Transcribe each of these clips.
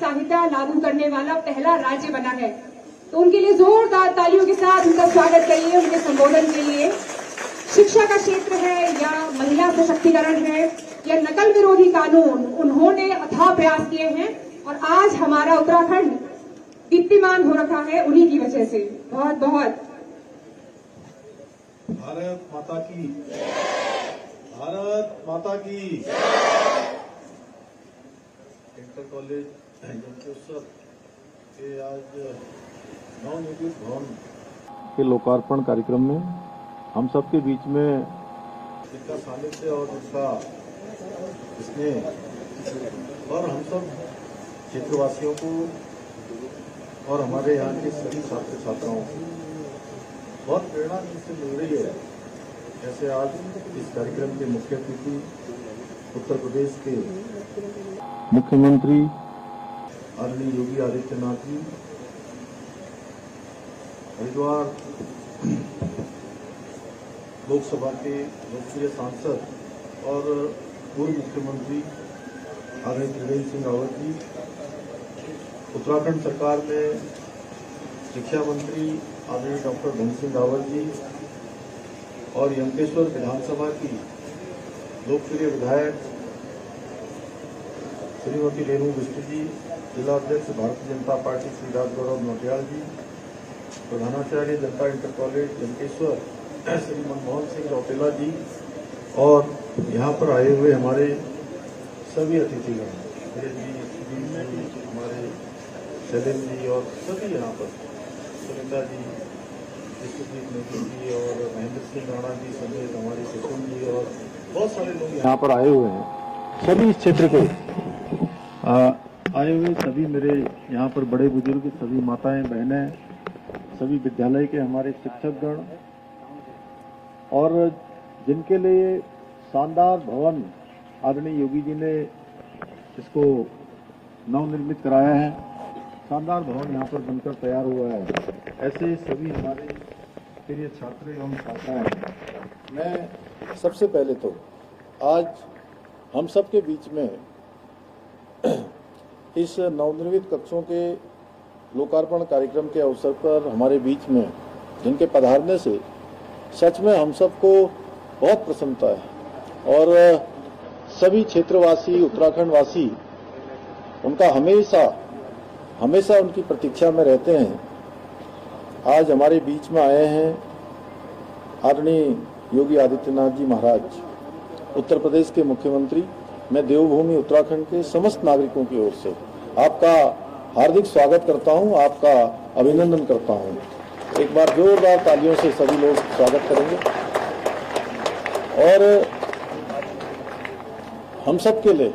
संहिता लागू करने वाला पहला राज्य बना है। तो उनके लिए जोरदार तालियों के साथ उनका स्वागत करिए। उनके संबोधन के लिए शिक्षा का क्षेत्र है या महिला सशक्तिकरण है या नकल विरोधी कानून, उन्होंने अथाह प्रयास किए हैं और आज हमारा उत्तराखंड दीप्तिमान हो रखा है उन्हीं की वजह से। बहुत बहुत भारत माता की, भारत माता की। इंटर कॉलेज जमशेदपुर के आज नवनिर्मित भवन के लोकार्पण कार्यक्रम में हम सबके बीच में जिनका सानिध्य और जिनका स्नेह और हम सब क्षेत्रवासियों को और हमारे यहाँ के सभी छात्र छात्राओं को बहुत प्रेरणा जिनसे मिल रही है। जैसे आज इस कार्यक्रम के मुख्य अतिथि उत्तर प्रदेश के मुख्यमंत्री आदरणीय योगी आदित्यनाथ जी, हरिद्वार लोकसभा के लोकप्रिय सांसद और पूर्व मुख्यमंत्री आदरणीय त्रिवेंद्र सिंह रावत जी, उत्तराखंड सरकार में शिक्षा मंत्री आदरणीय डॉक्टर धन सिंह रावत जी और यमकेश्वर विधानसभा की लोकप्रिय विधायक श्रीमती रेणु बिष्ट जी, जिला अध्यक्ष भारतीय जनता पार्टी श्री राजगौरव नौटियाल जी, प्रधानाचार्य जनता इंटर कॉलेज यमकेश्वर श्री मनमोहन सिंह रौतेला जी और यहाँ पर आए हुए हमारे सभी अतिथिगण, हमारे शैलेंद्र जी और सभी यहाँ पर सुनीता जी, विश्वजीत नेगी जी और महेंद्र सिंह राणा जी समेत हमारी कुसुम जी और बहुत सारे लोग यहाँ पर आए हुए हैं। सभी इस क्षेत्र के आए हुए सभी मेरे यहाँ पर बड़े बुजुर्ग, सभी माताएं बहनें, सभी विद्यालय के हमारे शिक्षकगण और जिनके लिए शानदार भवन आदरणीय योगी जी ने इसको नवनिर्मित कराया है। शानदार भवन यहाँ पर बनकर तैयार हुआ है। ऐसे सभी हमारे प्रिय छात्र एवं छात्राएं, मैं सबसे पहले तो आज हम सबके बीच में इस नवनिर्मित कक्षों के लोकार्पण कार्यक्रम के अवसर पर हमारे बीच में जिनके पधारने से सच में हम सबको बहुत प्रसन्नता है और सभी क्षेत्रवासी, उत्तराखंड वासी उनका हमेशा उनकी प्रतीक्षा में रहते हैं। आज हमारे बीच में आए हैं आदरणीय योगी आदित्यनाथ जी महाराज, उत्तर प्रदेश के मुख्यमंत्री। मैं देवभूमि उत्तराखंड के समस्त नागरिकों की ओर से आपका हार्दिक स्वागत करता हूं, आपका अभिनंदन करता हूं। एक बार जोरदार तालियों से सभी लोग स्वागत करेंगे। और हम सब के लिए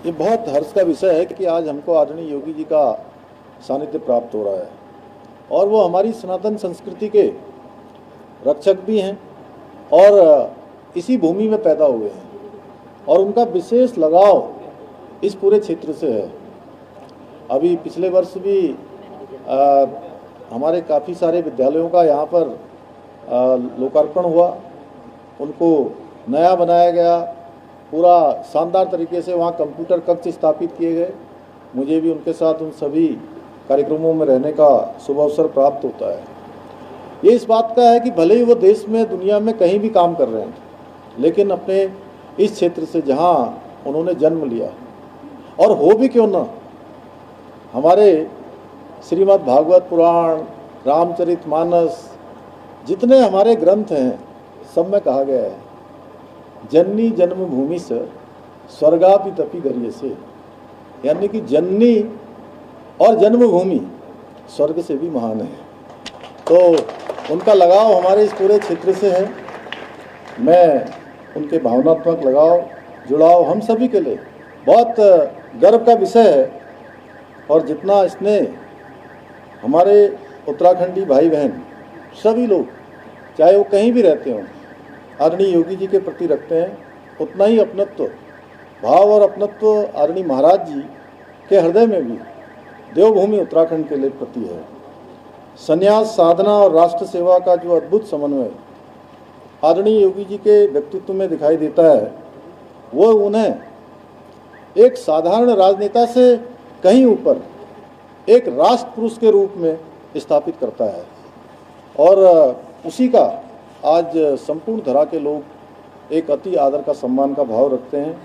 ये बहुत हर्ष का विषय है कि आज हमको आदरणीय योगी जी का सानिध्य प्राप्त हो रहा है और वो हमारी सनातन संस्कृति के रक्षक भी हैं और इसी भूमि में पैदा हुए हैं और उनका विशेष लगाव इस पूरे क्षेत्र से है। अभी पिछले वर्ष भी हमारे काफ़ी सारे विद्यालयों का यहाँ पर लोकार्पण हुआ, उनको नया बनाया गया, पूरा शानदार तरीके से वहाँ कंप्यूटर कक्ष स्थापित किए गए। मुझे भी उनके साथ उन सभी कार्यक्रमों में रहने का शुभ अवसर प्राप्त होता है। ये इस बात का है कि भले ही वो देश में, दुनिया में कहीं भी काम कर रहे हैं, लेकिन अपने इस क्षेत्र से जहाँ उन्होंने जन्म लिया और हो भी क्यों ना, हमारे श्रीमद् भागवत पुराण, रामचरितमानस, जितने हमारे ग्रंथ हैं, सब में कहा गया है जननी जन्मभूमि से स्वर्गापि तपि गरिये से, यानी कि जननी और जन्मभूमि स्वर्ग से भी महान है। तो उनका लगाव हमारे इस पूरे क्षेत्र से है। मैं उनके भावनात्मक लगाव, जुड़ाव हम सभी के लिए बहुत गर्व का विषय है। और जितना स्नेह हमारे उत्तराखंडी भाई बहन सभी लोग, चाहे वो कहीं भी रहते हों, आदरणीय योगी जी के प्रति रखते हैं, उतना ही अपनत्व भाव और अपनत्व आदरणीय महाराज जी के हृदय में भी देवभूमि उत्तराखंड के लिए प्रति है। संन्यास, साधना और राष्ट्र सेवा का जो अद्भुत समन्वय आदरणीय योगी जी के व्यक्तित्व में दिखाई देता है, वो उन्हें एक साधारण राजनेता से कहीं ऊपर एक राष्ट्र पुरुष के रूप में स्थापित करता है। और उसी का आज संपूर्ण धरा के लोग एक अति आदर का सम्मान का भाव रखते हैं।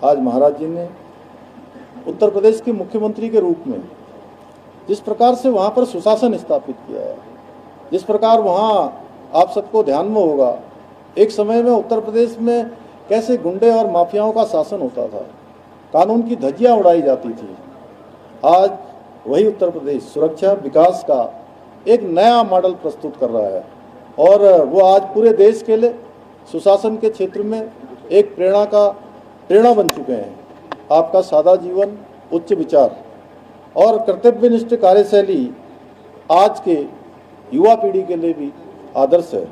आज महाराज जी ने उत्तर प्रदेश के मुख्यमंत्री के रूप में जिस प्रकार से वहाँ पर सुशासन स्थापित किया है, जिस प्रकार वहाँ आप सबको ध्यान में होगा, एक समय में उत्तर प्रदेश में कैसे गुंडे और माफियाओं का शासन होता था, कानून की धज्जियाँ उड़ाई जाती थी। आज वही उत्तर प्रदेश सुरक्षा विकास का एक नया मॉडल प्रस्तुत कर रहा है और वो आज पूरे देश के लिए सुशासन के क्षेत्र में एक प्रेरणा बन चुके हैं। आपका सादा जीवन, उच्च विचार और कर्तव्यनिष्ठ कार्यशैली आज के युवा पीढ़ी के लिए भी आदर्श है।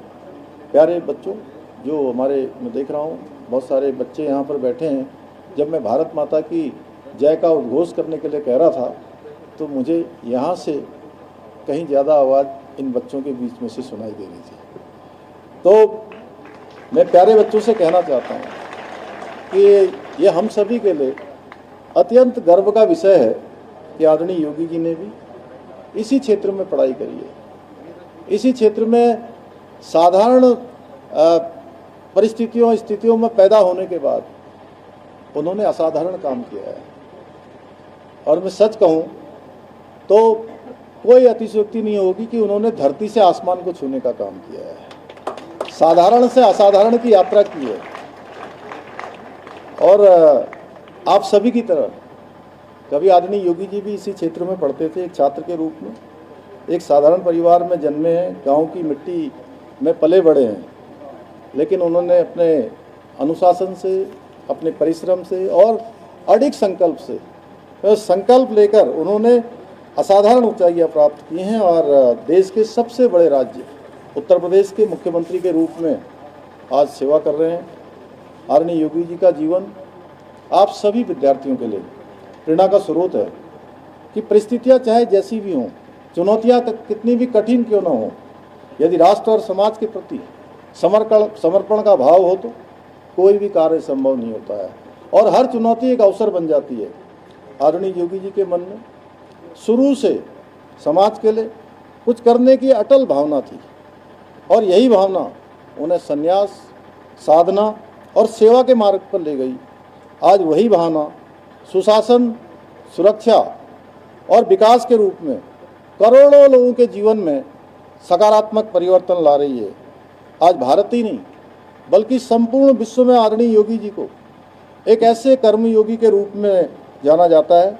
प्यारे बच्चों, जो हमारे मैं देख रहा हूँ बहुत सारे बच्चे यहाँ पर बैठे हैं। जब मैं भारत माता की जय का उद्घोष करने के लिए कह रहा था तो मुझे यहाँ से कहीं ज़्यादा आवाज़ इन बच्चों के बीच में से सुनाई दे रही थी। तो मैं प्यारे बच्चों से कहना चाहता हूँ कि ये हम सभी के लिए अत्यंत गर्व का विषय है कि आदरणीय योगी जी ने भी इसी क्षेत्र में पढ़ाई करी है। इसी क्षेत्र में साधारण स्थितियों में पैदा होने के बाद उन्होंने असाधारण काम किया है। और मैं सच कहूँ तो कोई अतिशयोक्ति नहीं होगी कि उन्होंने धरती से आसमान को छूने का काम किया है, साधारण से असाधारण की यात्रा की है। और आप सभी की तरह कभी आदरणीय योगी जी भी इसी क्षेत्र में पढ़ते थे। एक छात्र के रूप में एक साधारण परिवार में जन्मे हैं, गांव की मिट्टी में पले बड़े हैं, लेकिन उन्होंने अपने अनुशासन से, अपने परिश्रम से और अडिग संकल्प से संकल्प लेकर उन्होंने असाधारण ऊंचाइयां प्राप्त की हैं और देश के सबसे बड़े राज्य उत्तर प्रदेश के मुख्यमंत्री के रूप में आज सेवा कर रहे हैं। आदरणीय योगी जी का जीवन आप सभी विद्यार्थियों के लिए प्रेरणा का स्रोत है कि परिस्थितियां चाहे जैसी भी हों, चुनौतियां कितनी भी कठिन क्यों न हो, यदि राष्ट्र और समाज के प्रति समर्पण का भाव हो तो कोई भी कार्य संभव नहीं होता है और हर चुनौती एक अवसर बन जाती है। आदरणीय योगी जी के मन में शुरू से समाज के लिए कुछ करने की अटल भावना थी और यही भावना उन्हें संन्यास, साधना और सेवा के मार्ग पर ले गई। आज वही भावना सुशासन, सुरक्षा और विकास के रूप में करोड़ों लोगों के जीवन में सकारात्मक परिवर्तन ला रही है। आज भारत ही नहीं बल्कि संपूर्ण विश्व में आदरणीय योगी जी को एक ऐसे कर्मयोगी के रूप में जाना जाता है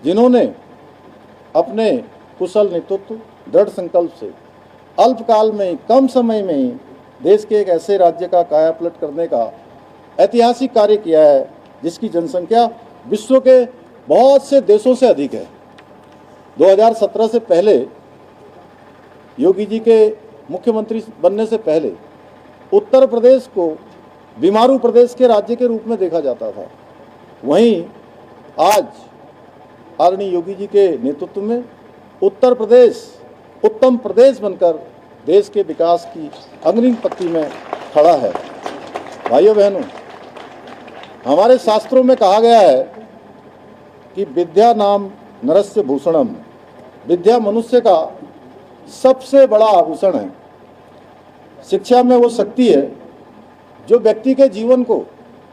जिन्होंने अपने कुशल नेतृत्व, दृढ़ संकल्प से अल्पकाल में, कम समय में ही देश के एक ऐसे राज्य का कायापलट करने का ऐतिहासिक कार्य किया है जिसकी जनसंख्या विश्व के बहुत से देशों से अधिक है। 2017 से पहले योगी जी के मुख्यमंत्री बनने से पहले उत्तर प्रदेश को बीमारू प्रदेश के राज्य के रूप में देखा जाता था। वहीं आज आदरणीय योगी जी के नेतृत्व में उत्तर प्रदेश उत्तम प्रदेश बनकर देश के विकास की अग्रिम पंक्ति में खड़ा है। भाइयों बहनों, हमारे शास्त्रों में कहा गया है कि विद्या नाम नरस्य भूषणम, विद्या मनुष्य का सबसे बड़ा आभूषण है। शिक्षा में वो शक्ति है जो व्यक्ति के जीवन को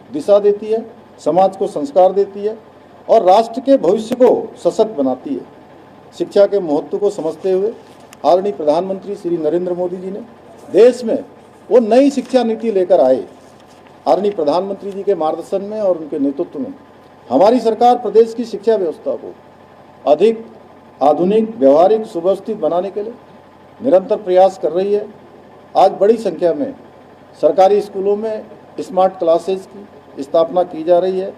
दिशा देती है, समाज को संस्कार देती है और राष्ट्र के भविष्य को सशक्त बनाती है। शिक्षा के महत्व को समझते हुए आदरणीय प्रधानमंत्री श्री नरेंद्र मोदी जी ने देश में वो नई शिक्षा नीति लेकर आए। आदरणीय प्रधानमंत्री जी के मार्गदर्शन में और उनके नेतृत्व में हमारी सरकार प्रदेश की शिक्षा व्यवस्था को अधिक आधुनिक, व्यवहारिक, सुव्यवस्थित बनाने के लिए निरंतर प्रयास कर रही है। आज बड़ी संख्या में सरकारी स्कूलों में स्मार्ट क्लासेस की स्थापना की जा रही है।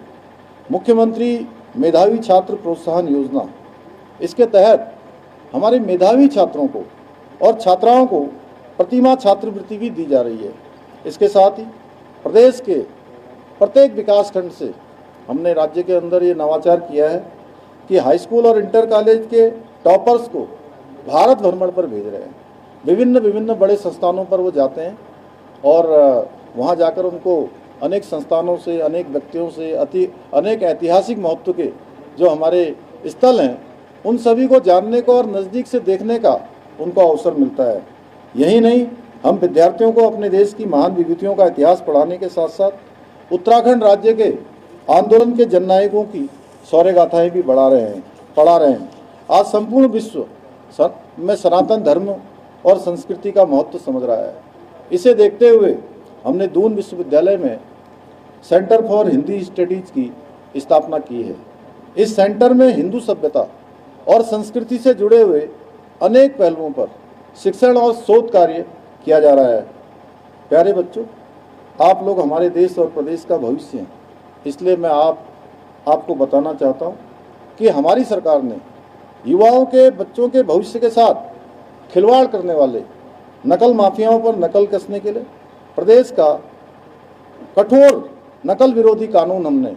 मुख्यमंत्री मेधावी छात्र प्रोत्साहन योजना, इसके तहत हमारे मेधावी छात्रों को और छात्राओं को प्रतिमाह छात्रवृत्ति भी दी जा रही है। इसके साथ ही प्रदेश के प्रत्येक विकासखंड से हमने राज्य के अंदर ये नवाचार किया है कि हाई स्कूल और इंटर कॉलेज के टॉपर्स को भारत भ्रमण पर भेज रहे हैं। विभिन्न बड़े संस्थानों पर वो जाते हैं और वहाँ जाकर उनको अनेक संस्थानों से, अनेक व्यक्तियों से, अनेक ऐतिहासिक महत्व के जो हमारे स्थल हैं, उन सभी को जानने को और नज़दीक से देखने का उनको अवसर मिलता है। यही नहीं, हम विद्यार्थियों को अपने देश की महान विभूतियों का इतिहास पढ़ाने के साथ साथ उत्तराखंड राज्य के आंदोलन के जननायकों की शौर्य गाथाएँ भी पढ़ा रहे हैं। आज संपूर्ण विश्व में सनातन धर्म और संस्कृति का महत्व समझ रहा है। इसे देखते हुए हमने दून विश्वविद्यालय में सेंटर फॉर हिंदी स्टडीज की स्थापना की है। इस सेंटर में हिंदू सभ्यता और संस्कृति से जुड़े हुए अनेक पहलुओं पर शिक्षण और शोध कार्य किया जा रहा है। प्यारे बच्चों, आप लोग हमारे देश और प्रदेश का भविष्य हैं, इसलिए मैं आपको बताना चाहता हूं कि हमारी सरकार ने युवाओं के बच्चों के भविष्य के साथ खिलवाड़ करने वाले नकल माफियाओं पर नकल कसने के लिए प्रदेश का कठोर नकल विरोधी कानून हमने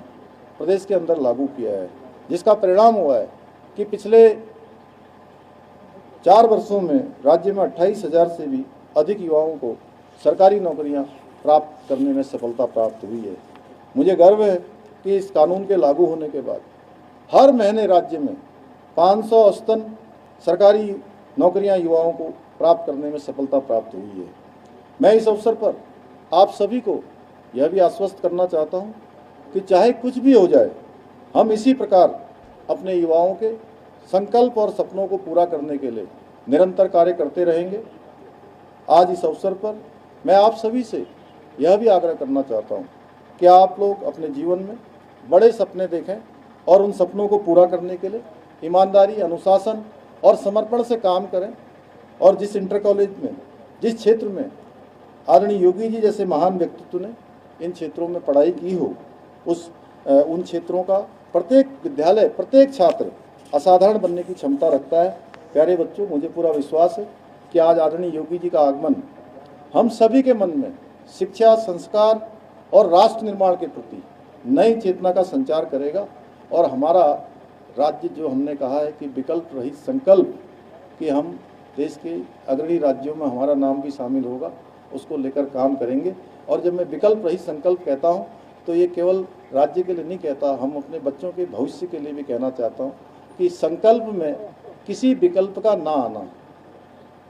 प्रदेश के अंदर लागू किया है, जिसका परिणाम हुआ है कि पिछले 4 वर्षों में राज्य में 28,000 से भी अधिक युवाओं को सरकारी नौकरियां प्राप्त करने में सफलता प्राप्त हुई है। मुझे गर्व है कि इस कानून के लागू होने के बाद हर महीने राज्य में 500 सरकारी नौकरियां युवाओं को प्राप्त करने में सफलता प्राप्त हुई है। मैं इस अवसर पर आप सभी को यह भी आश्वस्त करना चाहता हूं कि चाहे कुछ भी हो जाए, हम इसी प्रकार अपने युवाओं के संकल्प और सपनों को पूरा करने के लिए निरंतर कार्य करते रहेंगे। आज इस अवसर पर मैं आप सभी से यह भी आग्रह करना चाहता हूँ कि आप लोग अपने जीवन में बड़े सपने देखें और उन सपनों को पूरा करने के लिए ईमानदारी, अनुशासन और समर्पण से काम करें। और जिस इंटर कॉलेज में, जिस क्षेत्र में आदरणीय योगी जी जैसे महान व्यक्तित्व ने इन क्षेत्रों में पढ़ाई की हो, उन क्षेत्रों का प्रत्येक विद्यालय, प्रत्येक छात्र असाधारण बनने की क्षमता रखता है। प्यारे बच्चों, मुझे पूरा विश्वास है कि आज आदरणीय योगी जी का आगमन हम सभी के मन में शिक्षा, संस्कार और राष्ट्र निर्माण के प्रति नई चेतना का संचार करेगा और हमारा राज्य, जो हमने कहा है कि विकल्प रहित संकल्प कि हम देश के अग्रणी राज्यों में हमारा नाम भी शामिल होगा, उसको लेकर काम करेंगे। और जब मैं विकल्प रहित संकल्प कहता हूँ तो ये केवल राज्य के लिए नहीं कहता, हम अपने बच्चों के भविष्य के लिए भी कहना चाहता हूँ कि संकल्प में किसी विकल्प का ना आना,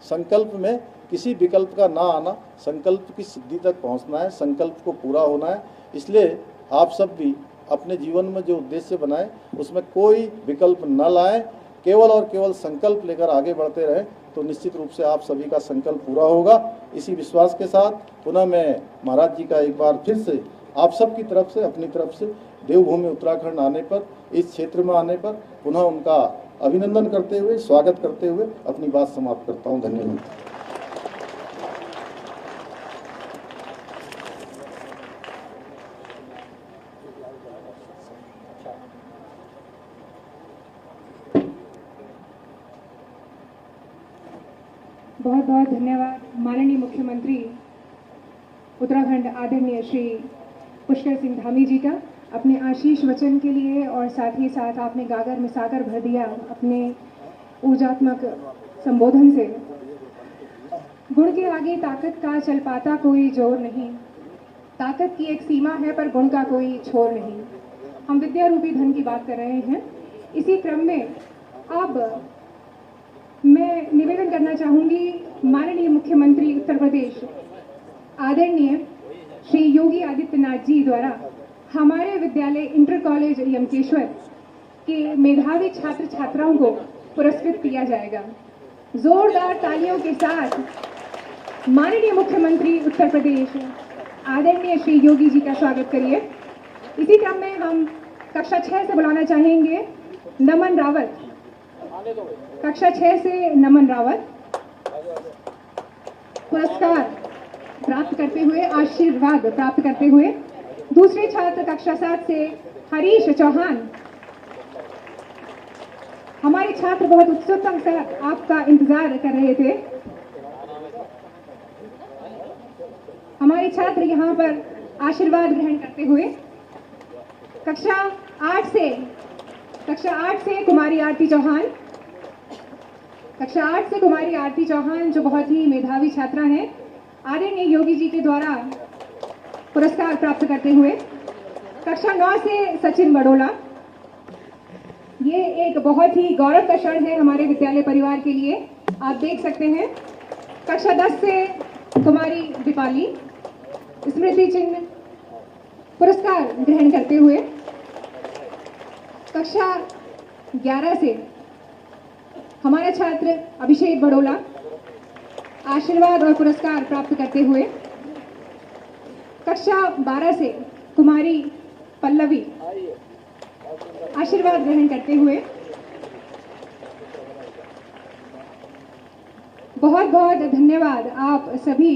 संकल्प में किसी विकल्प का ना आना, संकल्प की सिद्धि तक पहुँचना है, संकल्प को पूरा होना है। इसलिए आप सब भी अपने जीवन में जो उद्देश्य बनाए उसमें कोई विकल्प न लाएं, केवल और केवल संकल्प लेकर आगे बढ़ते रहें, तो निश्चित रूप से आप सभी का संकल्प पूरा होगा। इसी विश्वास के साथ पुनः मैं महाराज जी का एक बार फिर से आप सब की तरफ से, अपनी तरफ से देवभूमि उत्तराखंड आने पर, इस क्षेत्र में आने पर पुनः उनका अभिनंदन करते हुए, स्वागत करते हुए अपनी बात समाप्त करता हूँ। धन्यवाद। बहुत बहुत धन्यवाद माननीय मुख्यमंत्री उत्तराखंड आदरणीय श्री पुष्कर सिंह धामी जी का अपने आशीष वचन के लिए, और साथ ही साथ आपने गागर में सागर भर दिया अपने ऊर्जात्मक संबोधन से। गुण के आगे ताकत का चल पाता कोई जोर नहीं, ताकत की एक सीमा है पर गुण का कोई छोर नहीं। हम विद्या रूपी धन की बात कर रहे हैं। इसी क्रम में अब मैं निवेदन करना चाहूंगी माननीय मुख्यमंत्री उत्तर प्रदेश आदरणीय श्री योगी आदित्यनाथ जी द्वारा हमारे विद्यालय इंटर कॉलेज यमकेश्वर के मेधावी छात्र छात्राओं को पुरस्कृत किया जाएगा। जोरदार तालियों के साथ माननीय मुख्यमंत्री उत्तर प्रदेश आदरणीय श्री योगी जी का स्वागत करिए। इसी क्रम में हम कक्षा 6 से बुलाना चाहेंगे नमन रावत। कक्षा 6 से नमन रावत पुरस्कार प्राप्त करते हुए, आशीर्वाद प्राप्त करते हुए। दूसरे छात्र कक्षा 7 से हरीश चौहान। हमारे छात्र बहुत उत्सुकता से आपका इंतजार कर रहे थे। हमारे छात्र यहाँ पर आशीर्वाद ग्रहण करते हुए। कक्षा 8 से कुमारी आरती चौहान। कक्षा 8 से कुमारी आरती चौहान जो बहुत ही मेधावी छात्रा हैं, आदरणीय योगी जी के द्वारा पुरस्कार प्राप्त करते हुए। कक्षा 9 से सचिन बड़ोला। ये एक बहुत ही गौरव का क्षण है हमारे विद्यालय परिवार के लिए। आप देख सकते हैं कक्षा 10 से कुमारी दीपाली स्मृति चिन्ह पुरस्कार ग्रहण करते हुए, कक्षा 11 से हमारा छात्र अभिषेक बड़ोला आशीर्वाद और पुरस्कार प्राप्त करते हुए, कक्षा 12 से कुमारी पल्लवी आशीर्वाद ग्रहण करते हुए, बहुत बहुत धन्यवाद आप सभी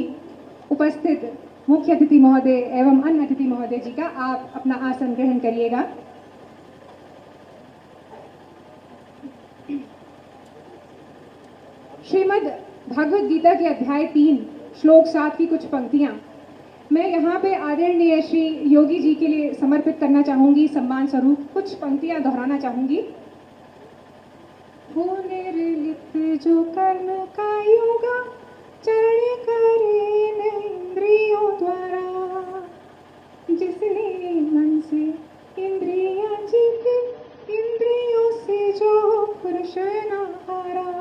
उपस्थित मुख्य अतिथि महोदय एवं अन्य अतिथि महोदय जी का। आप अपना आसन ग्रहण करिएगा। श्रीमद् भागवत गीता के अध्याय 3 श्लोक 7 की कुछ पंक्तियां मैं यहाँ पे आदरणीय श्री योगी जी के लिए समर्पित करना चाहूंगी। सम्मान स्वरूप कुछ पंक्तियां दोहराना चाहूंगी। वो निर्लिप्त जो कर्म का योगा चरण करे न इंद्रियों द्वारा, जिसने मन से इंद्रियां जीती, इंद्रियों से जो पुरुष न हारा,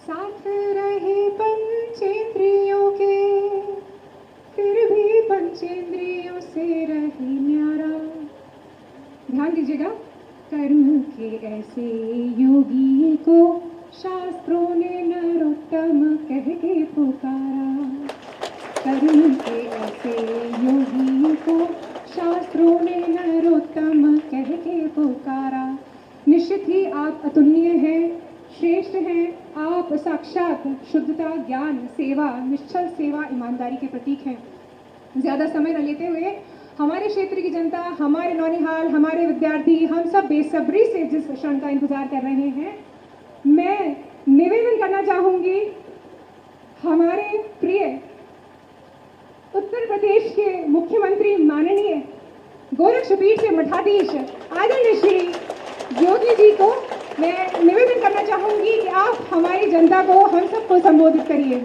साथ रहे पंचेंद्रियों के, फिर भी पंचेंद्रियों से रहे न्यारा। ध्यान दीजिएगा। कर्म के ऐसे योगी को शास्त्रों ने नरोत्तम कह के पुकारा। कर्म के ऐसे योगी को शास्त्रों ने नरोत्तम कह के पुकारा। निश्चित ही आप अतुलनीय हैं, श्रेष्ठ हैं। आप साक्षात शुद्धता, ज्ञान, सेवा, निश्चल सेवा, ईमानदारी के प्रतीक हैं। ज्यादा समय न लेते हुए हमारे क्षेत्र की जनता, हमारे नौनिहाल, हमारे विद्यार्थी, हम सब बेसब्री से जिस क्षण का इंतजार कर रहे हैं, मैं निवेदन करना चाहूंगी हमारे प्रिय उत्तर प्रदेश के मुख्यमंत्री माननीय गोरक्षपीठ से मठाधीश आदरणीय श्री योगी जी को मैं निवेदन करना चाहूंगी कि आप हमारी जनता को, हम सबको संबोधित करिए।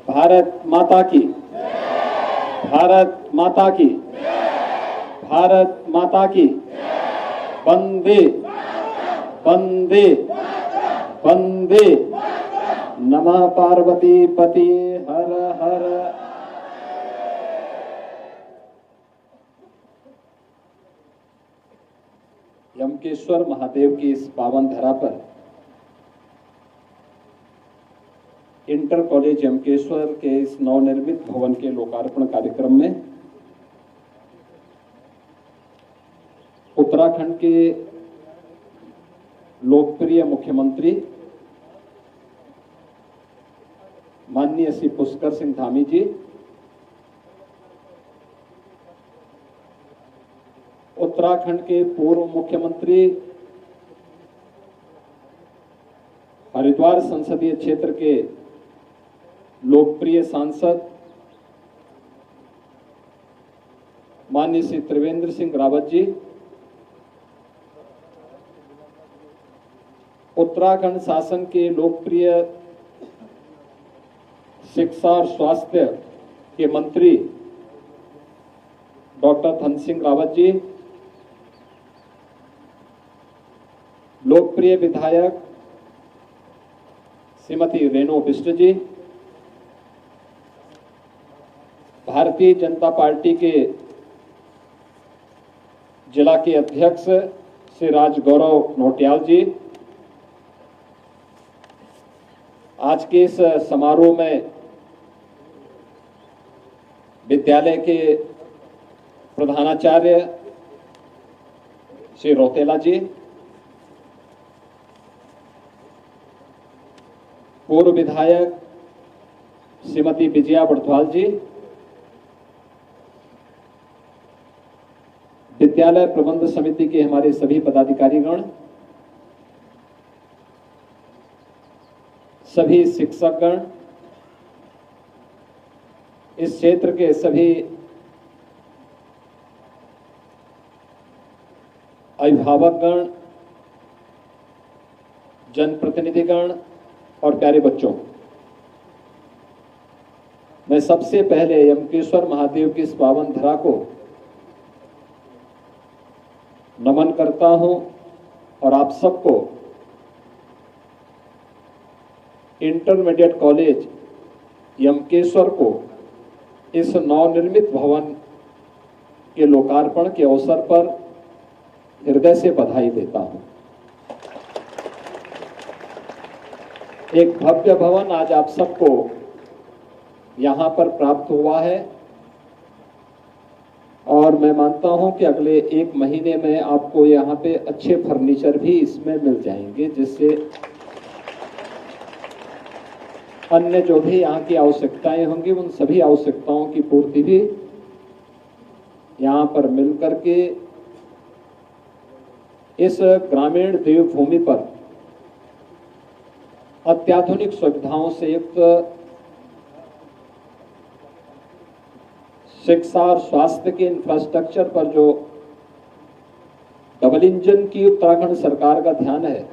भारत माता की, भारत माता की, भारत माता की, वंदे वंदे वंदे। नमः पार्वती पति हर हर। यमकेश्वर महादेव की इस पावन धरा पर इंटर कॉलेज यमकेश्वर के इस नवनिर्मित भवन के लोकार्पण कार्यक्रम में उत्तराखंड के लोकप्रिय मुख्यमंत्री माननीय श्री पुष्कर सिंह धामी जी, उत्तराखंड के पूर्व मुख्यमंत्री, हरिद्वार संसदीय क्षेत्र के लोकप्रिय सांसद माननीय श्री त्रिवेंद्र सिंह रावत जी, उत्तराखंड शासन के लोकप्रिय शिक्षा और स्वास्थ्य के मंत्री डॉक्टर धन सिंह रावत जी, लोकप्रिय विधायक श्रीमती रेणु बिष्ट जी, भारतीय जनता पार्टी के जिला के अध्यक्ष श्री राजगौरव नोटियाल जी, आज के इस समारोह में विद्यालय के प्रधानाचार्य श्री रौतेला जी, पूर्व विधायक श्रीमती विजया बड़थवाल जी, विद्यालय प्रबंध समिति के हमारे सभी पदाधिकारीगण, सभी शिक्षकगण, इस क्षेत्र के सभी अभिभावकगण, जनप्रतिनिधिगण और प्यारे बच्चों, मैं सबसे पहले यमकेश्वर महादेव की इस पावन धरा को नमन करता हूं और आप सबको इंटरमीडिएट कॉलेज यमकेश्वर को इस नवनिर्मित भवन के लोकार्पण के अवसर पर हृदय से बधाई देता हूं। एक भव्य भवन आज आप सबको यहां पर प्राप्त हुआ है और मैं मानता हूं कि अगले 1 महीने में आपको यहां पे अच्छे फर्नीचर भी इसमें मिल जाएंगे, जिससे अन्य जो भी यहाँ की आवश्यकताएं होंगी उन सभी आवश्यकताओं की पूर्ति भी यहाँ पर मिलकर के इस ग्रामीण देवभूमि पर अत्याधुनिक सुविधाओं से युक्त शिक्षा और स्वास्थ्य के इंफ्रास्ट्रक्चर पर जो डबल इंजन की उत्तराखंड सरकार का ध्यान है,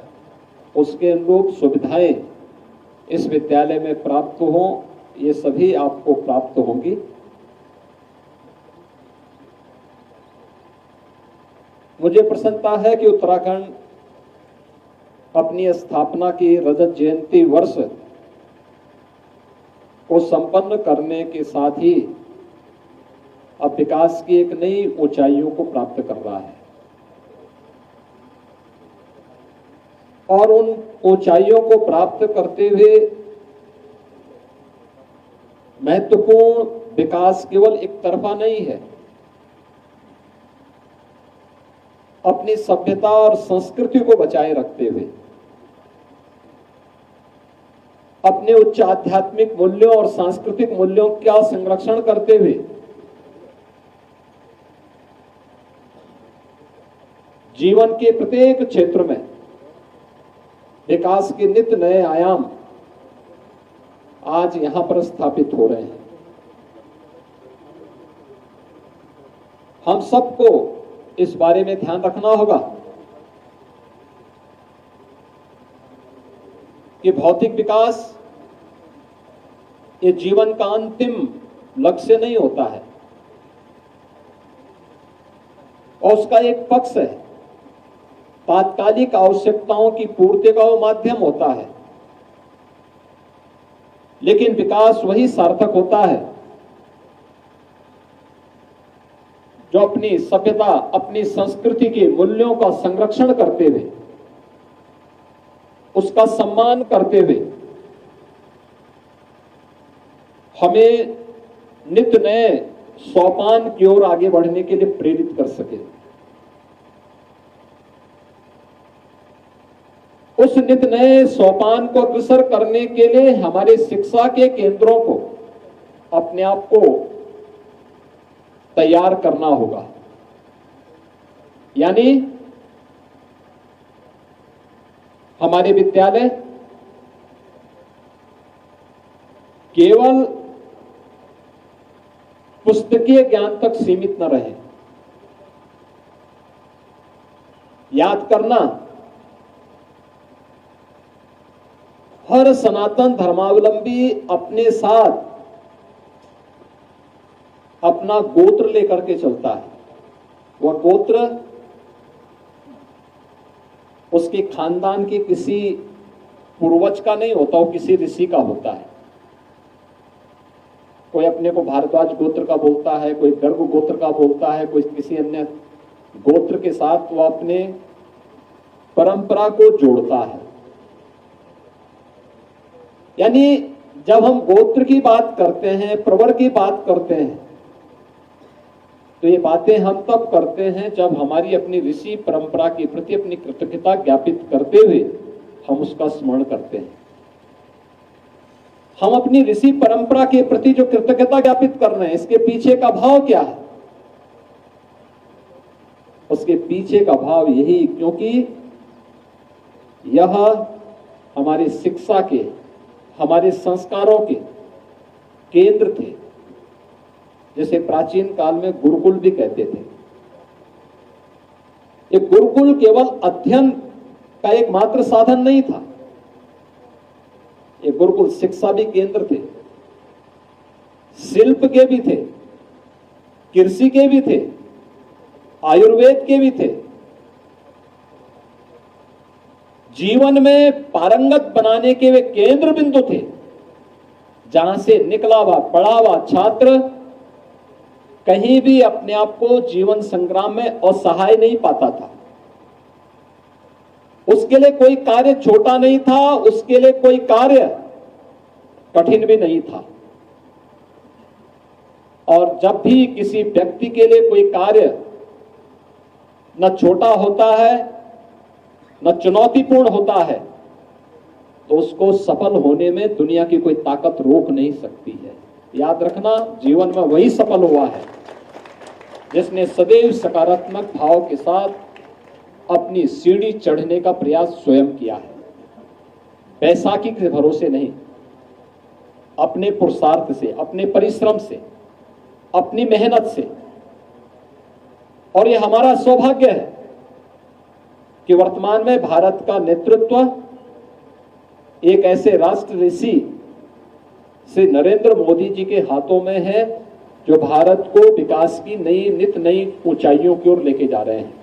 उसके अनुरूप सुविधाएं इस विद्यालय में प्राप्त हों, ये सभी आपको प्राप्त होंगी। मुझे प्रसन्नता है कि उत्तराखंड अपनी स्थापना की रजत जयंती वर्ष को संपन्न करने के साथ ही अब विकास की एक नई ऊंचाइयों को प्राप्त कर रहा है और उन ऊंचाइयों को प्राप्त करते हुए महत्वपूर्ण विकास केवल एक तरफा नहीं है, अपनी सभ्यता और संस्कृति को बचाए रखते हुए अपने उच्च आध्यात्मिक मूल्यों और सांस्कृतिक मूल्यों का संरक्षण करते हुए जीवन के प्रत्येक क्षेत्र में विकास के नित्य नए आयाम आज यहां पर स्थापित हो रहे हैं। हम सबको इस बारे में ध्यान रखना होगा कि भौतिक विकास ये जीवन का अंतिम लक्ष्य नहीं होता है और उसका एक पक्ष है, तात्कालिक आवश्यकताओं की पूर्ति का वो माध्यम होता है, लेकिन विकास वही सार्थक होता है जो अपनी सभ्यता, अपनी संस्कृति के मूल्यों का संरक्षण करते हुए, उसका सम्मान करते हुए हमें नित्य नए सोपान की ओर आगे बढ़ने के लिए प्रेरित कर सके। उस नित्य नए सोपान को अग्रसर करने के लिए हमारे शिक्षा के केंद्रों को अपने आप को तैयार करना होगा। यानी हमारे विद्यालय केवल पुस्तकीय ज्ञान तक सीमित न रहे। याद करना, हर सनातन धर्मावलंबी अपने साथ अपना गोत्र लेकर के चलता है। वह गोत्र उसके खानदान के किसी पूर्वज का नहीं होता, वो किसी ऋषि का होता है। कोई अपने को भारद्वाज गोत्र का बोलता है, कोई गर्ग गोत्र का बोलता है, कोई किसी अन्य गोत्र के साथ वो अपने परंपरा को जोड़ता है। यानी जब हम गोत्र की बात करते हैं, प्रवर की बात करते हैं, तो ये बातें हम तब करते हैं जब हमारी अपनी ऋषि परंपरा के प्रति अपनी कृतज्ञता ज्ञापित करते हुए हम उसका स्मरण करते हैं। हम अपनी ऋषि परंपरा के प्रति जो कृतज्ञता ज्ञापित कर रहे हैं, इसके पीछे का भाव क्या है? उसके पीछे का भाव यही, क्योंकि यह हमारी शिक्षा के, हमारे संस्कारों के केंद्र थे, जैसे प्राचीन काल में गुरुकुल भी कहते थे। ये गुरुकुल केवल अध्ययन का एक मात्र साधन नहीं था, ये गुरुकुल शिक्षा भी केंद्र थे। शिल्प के भी थे, कृषि के भी थे, आयुर्वेद के भी थे। जीवन में पारंगत बनाने के वे केंद्र बिंदु थे, जहां से निकला हुआ पढ़ा हुआ छात्र कहीं भी अपने आप को जीवन संग्राम में असहाय नहीं पाता था। उसके लिए कोई कार्य छोटा नहीं था, उसके लिए कोई कार्य कठिन भी नहीं था। और जब भी किसी व्यक्ति के लिए कोई कार्य न छोटा होता है न चुनौतीपूर्ण होता है, तो उसको सफल होने में दुनिया की कोई ताकत रोक नहीं सकती है। याद रखना, जीवन में वही सफल हुआ है जिसने सदैव सकारात्मक भाव के साथ अपनी सीढ़ी चढ़ने का प्रयास स्वयं किया है। बैसाखी के भरोसे नहीं, अपने पुरुषार्थ से, अपने परिश्रम से, अपनी मेहनत से। और ये हमारा सौभाग्य है कि वर्तमान में भारत का नेतृत्व एक ऐसे राष्ट्र ऋषि श्री नरेंद्र मोदी जी के हाथों में है, जो भारत को विकास की नित नई ऊंचाइयों की ओर लेके जा रहे हैं।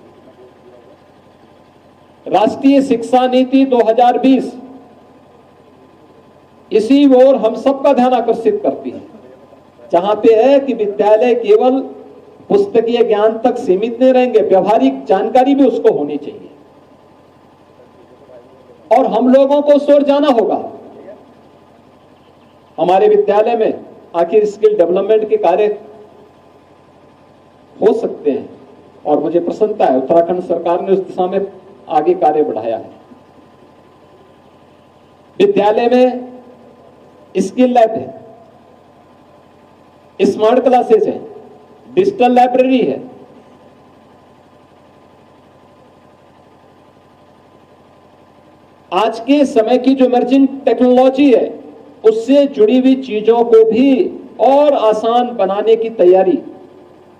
राष्ट्रीय शिक्षा नीति 2020 इसी ओर हम सबका ध्यान आकर्षित करती है, जहां पे है कि विद्यालय केवल पुस्तकीय ज्ञान तक सीमित नहीं रहेंगे, व्यवहारिक जानकारी भी उसको होनी चाहिए। और हम लोगों को उस ओर जाना होगा। हमारे विद्यालय में आखिर स्किल डेवलपमेंट के कार्य हो सकते हैं, और मुझे प्रसन्नता है उत्तराखंड सरकार ने उस दिशा में आगे कार्य बढ़ाया है। विद्यालय में स्किल लैब है, स्मार्ट क्लासेस है, डिजिटल लाइब्रेरी है। आज के समय की जो इमर्जिंग टेक्नोलॉजी है, उससे जुड़ी हुई चीजों को भी और आसान बनाने की तैयारी,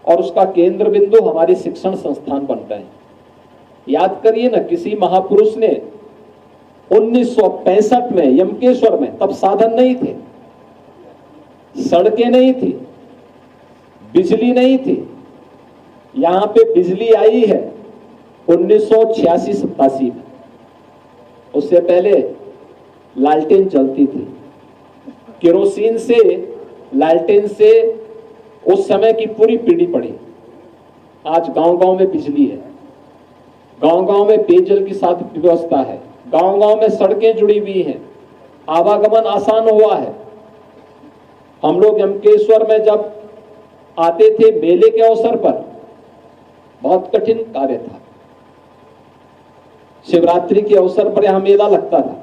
और उसका केंद्र बिंदु हमारे शिक्षण संस्थान बन रहे हैं। याद करिए ना, किसी महापुरुष ने 1965 में यमकेश्वर में, तब साधन नहीं थे, सड़कें नहीं थी, बिजली नहीं थी। यहां पे बिजली आई है 1986-87 में। उससे पहले लालटेन चलती थी, केरोसिन से, लालटेन से उस समय की पूरी पीढ़ी पड़ी। आज गांव-गांव में बिजली है, गांव-गांव में पेयजल की साथ व्यवस्था है, गांव-गांव में सड़कें जुड़ी हुई हैं, आवागमन आसान हुआ है। हम लोग यमकेश्वर में जब आते थे मेले के अवसर पर, बहुत कठिन कार्य था। शिवरात्रि के अवसर पर यहां मेला लगता था,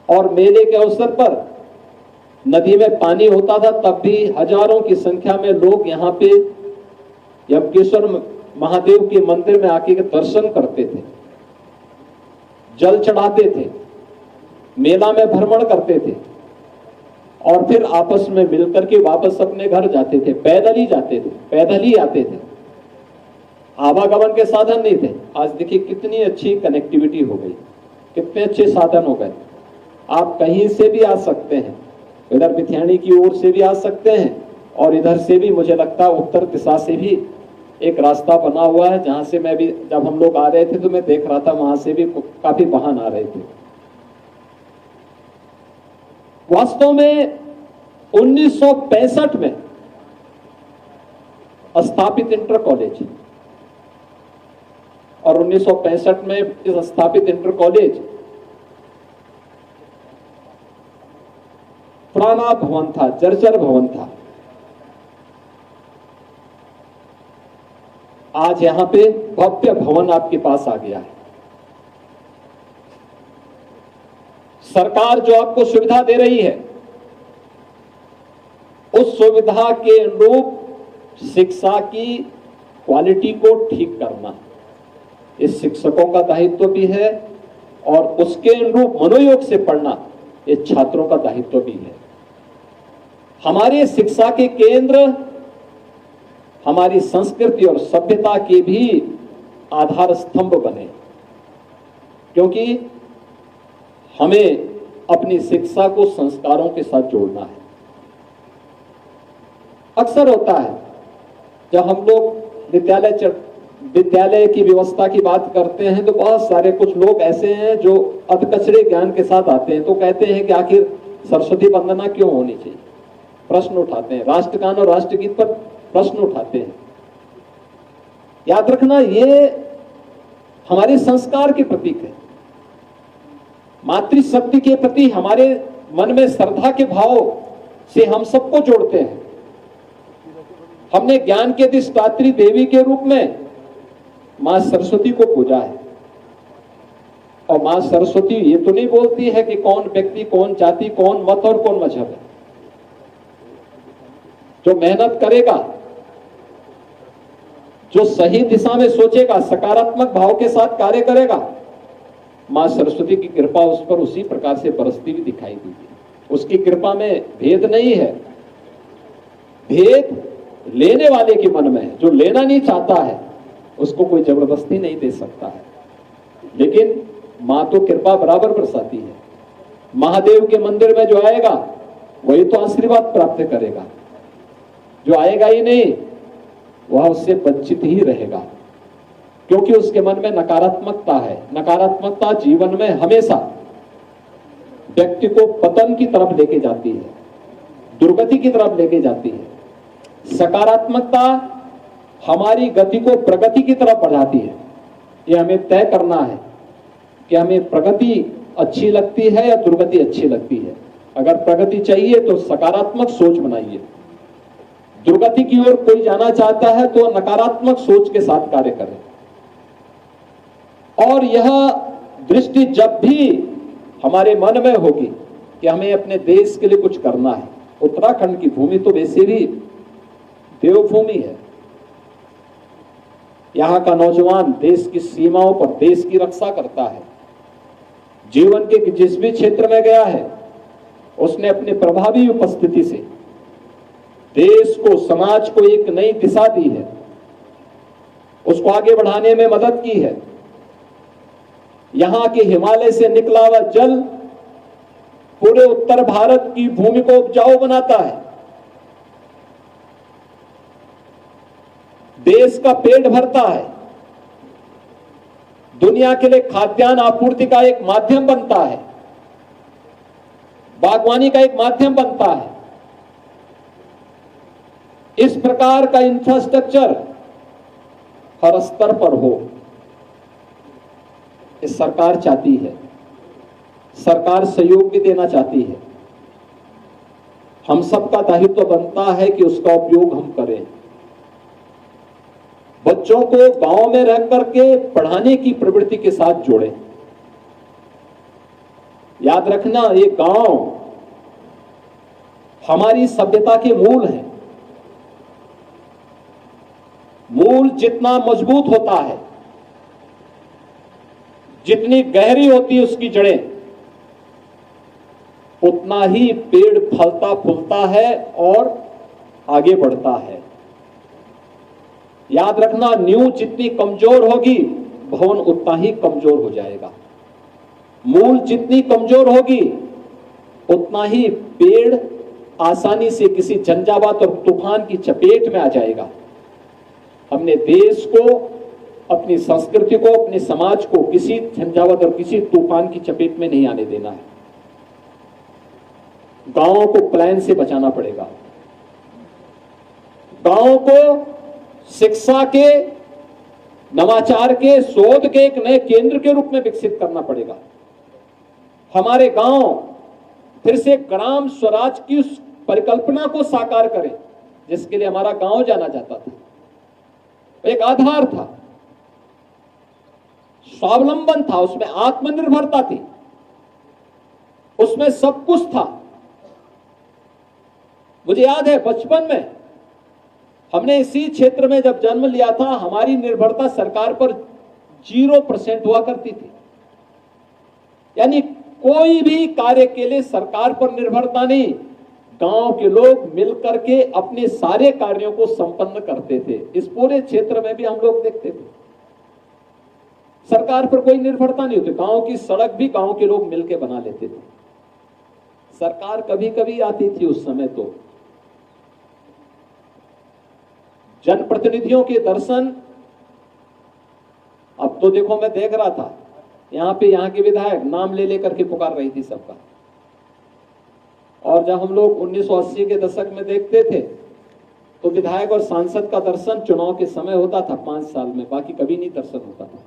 और मेले के अवसर पर नदी में पानी होता था, तब भी हजारों की संख्या में लोग यहां पे यमकेश्वर महादेव के मंदिर में आके के दर्शन करते थे, जल चढ़ाते थे, मेला में भ्रमण करते थे, और फिर आपस में मिलकर के वापस अपने घर जाते थे। पैदल ही जाते थे, पैदल ही आते थे, आवागमन के साधन नहीं थे। आज देखिए कितनी अच्छी कनेक्टिविटी हो गई, कितने अच्छे साधन हो गए। आप कहीं से भी आ सकते हैं, इधर बिथानी की ओर से भी आ सकते हैं, और इधर से भी मुझे लगता है उत्तर दिशा से भी एक रास्ता बना हुआ है, जहां से मैं भी, जब हम लोग आ रहे थे तो मैं देख रहा था, वहां से भी काफी वाहन आ रहे थे। वास्तव में 1965 में स्थापित इंटर कॉलेज, और 1965 में इस स्थापित इंटर कॉलेज पुराना भवन था, जर्जर भवन था। आज यहां पे भव्य भवन आपके पास आ गया है। सरकार जो आपको सुविधा दे रही है, उस सुविधा के अनुरूप शिक्षा की क्वालिटी को ठीक करना इस शिक्षकों का दायित्व भी है, और उसके अनुरूप मनोयोग से पढ़ना ये छात्रों का दायित्व भी है। हमारे शिक्षा के केंद्र हमारी संस्कृति और सभ्यता के भी आधार स्तंभ बने, क्योंकि हमें अपनी शिक्षा को संस्कारों के साथ जोड़ना है। अक्सर होता है जब हम लोग विद्यालय की व्यवस्था की बात करते हैं तो बहुत सारे कुछ लोग ऐसे हैं जो अधकचरे ज्ञान के साथ आते हैं, तो कहते हैं कि आखिर सरस्वती वंदना क्यों होनी चाहिए, प्रश्न उठाते हैं, राष्ट्रगान और राष्ट्रगीत पर प्रश्न उठाते हैं। याद रखना, ये हमारे संस्कार के प्रतीक है, मातृशक्ति के प्रति हमारे मन में श्रद्धा के भाव से हम सबको जोड़ते हैं। हमने ज्ञान के अधिष्ठात्री देवी के रूप में मां सरस्वती को पूजा है, और मां सरस्वती ये तो नहीं बोलती है कि कौन व्यक्ति, कौन जाति, कौन मत और कौन मजहब है। जो मेहनत करेगा, जो सही दिशा में सोचेगा, सकारात्मक भाव के साथ कार्य करेगा, मां सरस्वती की कृपा उस पर उसी प्रकार से बरसती हुई दिखाई देगी। उसकी कृपा में भेद नहीं है, भेद लेने वाले के मन में है। जो लेना नहीं चाहता है उसको कोई जबरदस्ती नहीं दे सकता है, लेकिन मां तो कृपा बराबर बरसाती है। महादेव के मंदिर में जो आएगा वही तो आशीर्वाद प्राप्त करेगा, जो आएगा ही नहीं वह उससे वंचित ही रहेगा, क्योंकि उसके मन में नकारात्मकता है। नकारात्मकता जीवन में हमेशा व्यक्ति को पतन की तरफ लेके जाती है, दुर्गति की तरफ लेके जाती है। सकारात्मकता हमारी गति को प्रगति की तरफ बढ़ाती है। यह हमें तय करना है कि हमें प्रगति अच्छी लगती है या दुर्गति अच्छी लगती है। अगर प्रगति चाहिए तो सकारात्मक सोच बनाइए, दुर्गति की ओर कोई जाना चाहता है तो नकारात्मक सोच के साथ कार्य करें। और यह दृष्टि जब भी हमारे मन में होगी कि हमें अपने देश के लिए कुछ करना है। उत्तराखंड की भूमि तो वैसे भी देवभूमि है। यहां का नौजवान देश की सीमाओं पर देश की रक्षा करता है। जीवन के जिस भी क्षेत्र में गया है उसने अपनी प्रभावी उपस्थिति से देश को, समाज को एक नई दिशा दी है, उसको आगे बढ़ाने में मदद की है। यहां के हिमालय से निकला हुआ जल पूरे उत्तर भारत की भूमि को उपजाऊ बनाता है, देश का पेट भरता है, दुनिया के लिए खाद्यान्न आपूर्ति का एक माध्यम बनता है, बागवानी का एक माध्यम बनता है। इस प्रकार का इंफ्रास्ट्रक्चर हर स्तर पर हो, इस सरकार चाहती है। सरकार सहयोग भी देना चाहती है। हम सबका दायित्व बनता है कि उसका उपयोग हम करें। बच्चों को गांव में रह करके पढ़ाने की प्रवृत्ति के साथ जोड़ें। याद रखना, ये गांव हमारी सभ्यता के मूल हैं। मूल जितना मजबूत होता है, जितनी गहरी होती है उसकी जड़ें, उतना ही पेड़ फलता फूलता है और आगे बढ़ता है। याद रखना, नींव जितनी कमजोर होगी भवन उतना ही कमजोर हो जाएगा। मूल जितनी कमजोर होगी उतना ही पेड़ आसानी से किसी झंझावात और तूफान की चपेट में आ जाएगा। हमने देश को, अपनी संस्कृति को, अपने समाज को किसी झंझावात और किसी तूफान की चपेट में नहीं आने देना है। गांवों को पलायन से बचाना पड़ेगा। गांवों को शिक्षा के, नवाचार के, शोध के एक नए केंद्र के रूप में विकसित करना पड़ेगा। हमारे गांव फिर से ग्राम स्वराज की उस परिकल्पना को साकार करें जिसके लिए हमारा गांव जाना जाता था। एक आधार था, स्वावलंबन था, उसमें आत्मनिर्भरता थी, उसमें सब कुछ था। मुझे याद है बचपन में हमने इसी क्षेत्र में जब जन्म लिया था, हमारी निर्भरता सरकार पर 0% हुआ करती थी। यानी कोई भी कार्य के लिए सरकार पर निर्भरता नहीं, गांव के लोग मिलकर के अपने सारे कार्यों को संपन्न करते थे। इस पूरे क्षेत्र में भी हम लोग देखते थे, सरकार पर कोई निर्भरता नहीं होती। गांव की सड़क भी गांव के लोग मिलकर बना लेते थे। सरकार कभी कभी आती थी उस समय तो, जनप्रतिनिधियों के दर्शन, अब तो देखो मैं देख रहा था यहाँ के विधायक नाम ले लेकर के पुकार रही थी सबका। और जब हम लोग 1980 के दशक में देखते थे तो विधायक और सांसद का दर्शन चुनाव के समय होता था 5 साल में, बाकी कभी नहीं दर्शन होता था,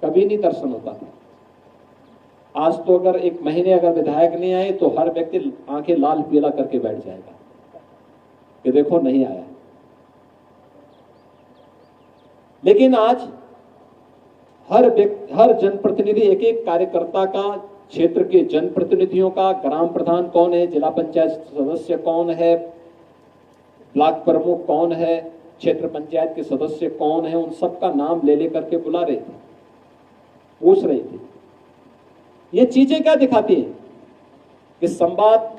कभी नहीं दर्शन होता था। आज तो अगर 1 महीने अगर विधायक नहीं आए तो हर व्यक्ति आंखें लाल पीला करके बैठ जाएगा कि देखो नहीं आया। लेकिन आज हर जनप्रतिनिधि, एक एक कार्यकर्ता का, क्षेत्र के जनप्रतिनिधियों का, ग्राम प्रधान कौन है, जिला पंचायत सदस्य कौन है, ब्लॉक प्रमुख कौन है, क्षेत्र पंचायत के सदस्य कौन है, उन सबका नाम ले लेकर के बुला रहे थे, पूछ रही थी। ये चीजें क्या दिखाती हैं कि संवाद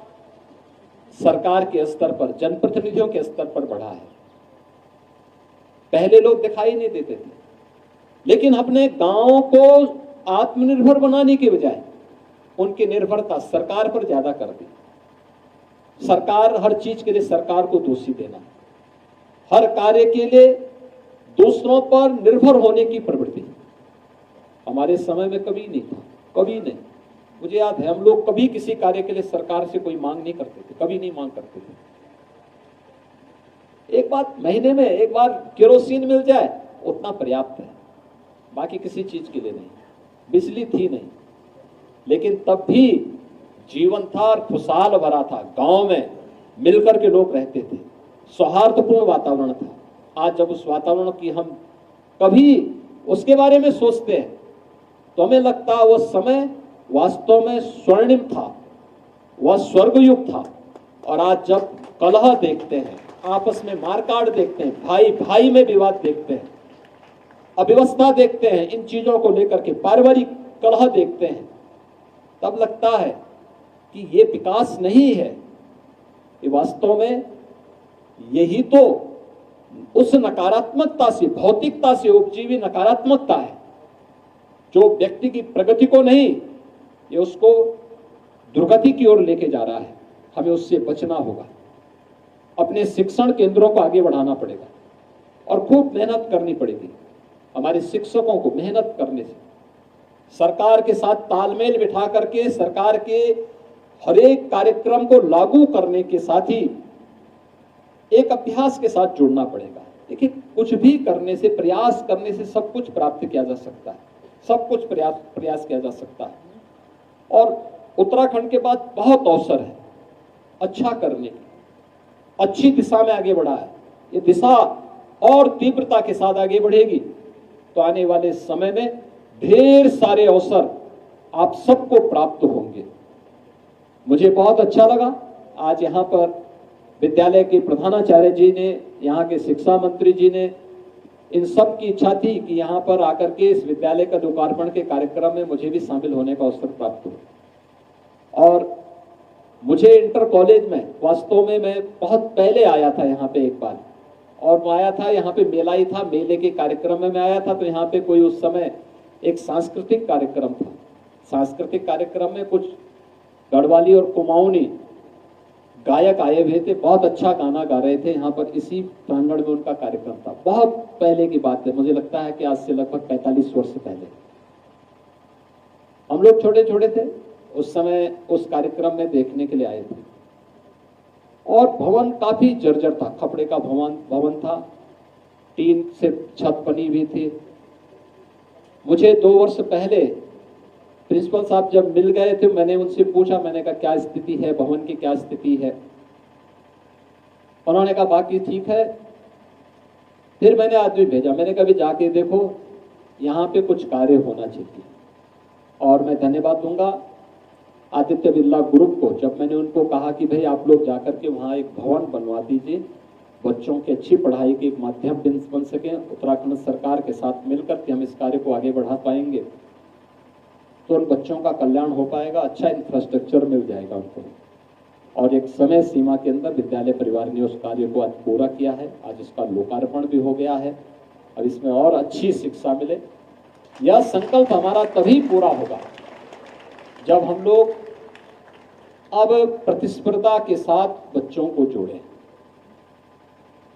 सरकार के स्तर पर, जनप्रतिनिधियों के स्तर पर बढ़ा है। पहले लोग दिखाई नहीं देते थे, लेकिन अपने गांवों को आत्मनिर्भर बनाने के बजाय उनकी निर्भरता सरकार पर ज्यादा कर दी। सरकार, हर चीज के लिए सरकार को दोषी देना, हर कार्य के लिए दूसरों पर निर्भर होने की प्रवृत्ति हमारे समय में कभी नहीं था, कभी नहीं। मुझे याद है हम लोग कभी किसी कार्य के लिए सरकार से कोई मांग नहीं करते थे, कभी नहीं मांग करते थे। एक बात, महीने में एक बार केरोसिन मिल जाए उतना पर्याप्त है, बाकी किसी चीज के लिए नहीं। बिजली थी नहीं, लेकिन तब भी जीवन था और खुशहाल भरा था। गांव में मिलकर के लोग रहते थे, सौहार्दपूर्ण वातावरण था। आज जब उस वातावरण की हम कभी उसके बारे में सोचते हैं तो हमें लगता है वो समय वास्तव में स्वर्णिम था, वह स्वर्गयुग था। और आज जब कलह देखते हैं, आपस में मारकाट देखते हैं, भाई भाई में विवाद देखते हैं, अव्यवस्था देखते हैं, इन चीजों को लेकर के पारिवारिक कलह देखते हैं, तब लगता है कि ये विकास नहीं है, ये वास्तव में यही तो उस नकारात्मकता से, भौतिकता से उपजीवी नकारात्मकता है जो व्यक्ति की प्रगति को नहीं, ये उसको दुर्गति की ओर लेके जा रहा है। हमें उससे बचना होगा। अपने शिक्षण केंद्रों को आगे बढ़ाना पड़ेगा और खूब मेहनत करनी पड़ेगी। हमारे शिक्षकों को मेहनत करने से, सरकार के साथ तालमेल बिठा करके सरकार के हर एक कार्यक्रम को लागू करने के साथ ही एक अभ्यास के साथ जुड़ना पड़ेगा। देखिए, कुछ भी करने से, प्रयास करने से सब कुछ प्राप्त किया जा सकता है, सब कुछ प्रयास किया जा सकता है। और उत्तराखंड के बाद बहुत अवसर है अच्छा करने की, अच्छी दिशा में आगे बढ़ा है। ये दिशा और तीव्रता के साथ आगे बढ़ेगी तो आने वाले समय में ढेर सारे अवसर आप सबको प्राप्त होंगे। मुझे बहुत अच्छा लगा आज यहाँ पर विद्यालय के प्रधानाचार्य जी ने, यहाँ के शिक्षा मंत्री जी ने, इन सब की इच्छा थी कि यहाँ पर आकर के इस विद्यालय का लोकार्पण के कार्यक्रम में मुझे भी शामिल होने का अवसर प्राप्त हो। और मुझे इंटर कॉलेज में, वास्तव में मैं बहुत पहले आया था यहाँ पे एक बार, और मैं आया था यहाँ पे मेला ही था, मेले के कार्यक्रम में मैं आया था। तो यहाँ पे कोई उस समय एक सांस्कृतिक कार्यक्रम था। सांस्कृतिक कार्यक्रम में कुछ गढ़वाली और कुमाऊनी गायक आए हुए थे, बहुत अच्छा गाना गा रहे थे। यहाँ पर इसी प्रांगण में उनका कार्यक्रम था। बहुत पहले की बात है, मुझे लगता है कि आज से लगभग 45 वर्ष पहले। हम लोग छोटे छोटे थे उस समय, उस कार्यक्रम में देखने के लिए आए थे। और भवन काफी जर्जर था, खपड़े का भवन था, टीन से छत बनी हुई थी। मुझे 2 वर्ष पहले प्रिंसिपल साहब जब मिल गए थे, मैंने उनसे पूछा, मैंने कहा क्या स्थिति है भवन की, क्या स्थिति है। उन्होंने कहा बाकी ठीक है। फिर मैंने आदमी भेजा, मैंने कहा भी जाके देखो यहाँ पे कुछ कार्य होना चाहिए। और मैं धन्यवाद दूंगा आदित्य बिरला ग्रुप को, जब मैंने उनको कहा कि भाई आप लोग जाकर के वहाँ एक भवन बनवा दीजिए, बच्चों की अच्छी पढ़ाई के एक माध्यम बन सके, उत्तराखंड सरकार के साथ मिलकर के हम इस कार्य को आगे बढ़ा पाएंगे तो उन बच्चों का कल्याण हो पाएगा, अच्छा इंफ्रास्ट्रक्चर मिल जाएगा उनको। और एक समय सीमा के अंदर विद्यालय परिवार ने उस कार्य को आज पूरा किया है। आज इसका लोकार्पण भी हो गया है और इसमें और अच्छी शिक्षा मिले। यह संकल्प हमारा तभी पूरा होगा जब हम लोग अब प्रतिस्पर्धा के साथ बच्चों को जोड़ें।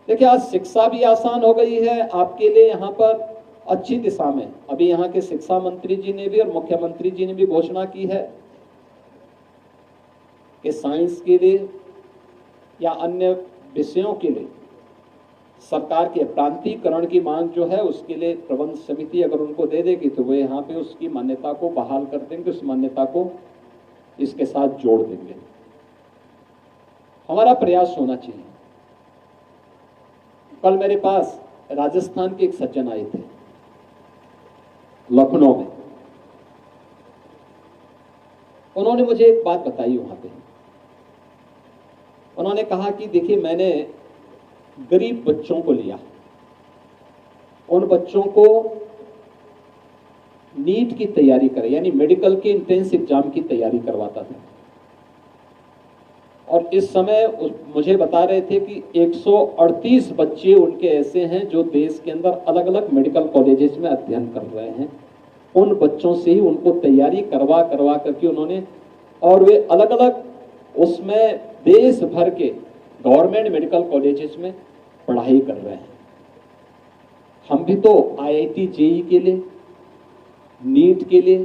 देखिए, आज शिक्षा भी आसान हो गई है आपके लिए, यहाँ पर अच्छी दिशा में। अभी यहाँ के शिक्षा मंत्री जी ने भी और मुख्यमंत्री जी ने भी घोषणा की है कि साइंस के लिए या अन्य विषयों के लिए सरकार के प्रांतीकरण की मांग जो है उसके लिए प्रबंध समिति अगर उनको दे देगी तो वो यहाँ पे उसकी मान्यता को बहाल कर देंगे, उस मान्यता को इसके साथ जोड़ देंगे। हमारा प्रयास होना चाहिए। कल मेरे पास राजस्थान के एक सज्जन आए थे लखनऊ में। उन्होंने मुझे एक बात बताई वहां पे। उन्होंने कहा कि देखिए, मैंने गरीब बच्चों को लिया, उन बच्चों को नीट की तैयारी करे, यानी मेडिकल के एंट्रेंस एग्जाम की तैयारी करवाता था। और इस समय मुझे बता रहे थे कि 138 बच्चे उनके ऐसे हैं जो देश के अंदर अलग अलग मेडिकल कॉलेजेस में अध्ययन कर रहे हैं। उन बच्चों से ही उनको तैयारी करवा करके उन्होंने, और वे अलग अलग उसमें देश भर के गवर्नमेंट मेडिकल कॉलेजेस में पढ़ाई कर रहे हैं। हम भी तो IIT JEE के लिए, नीट के लिए,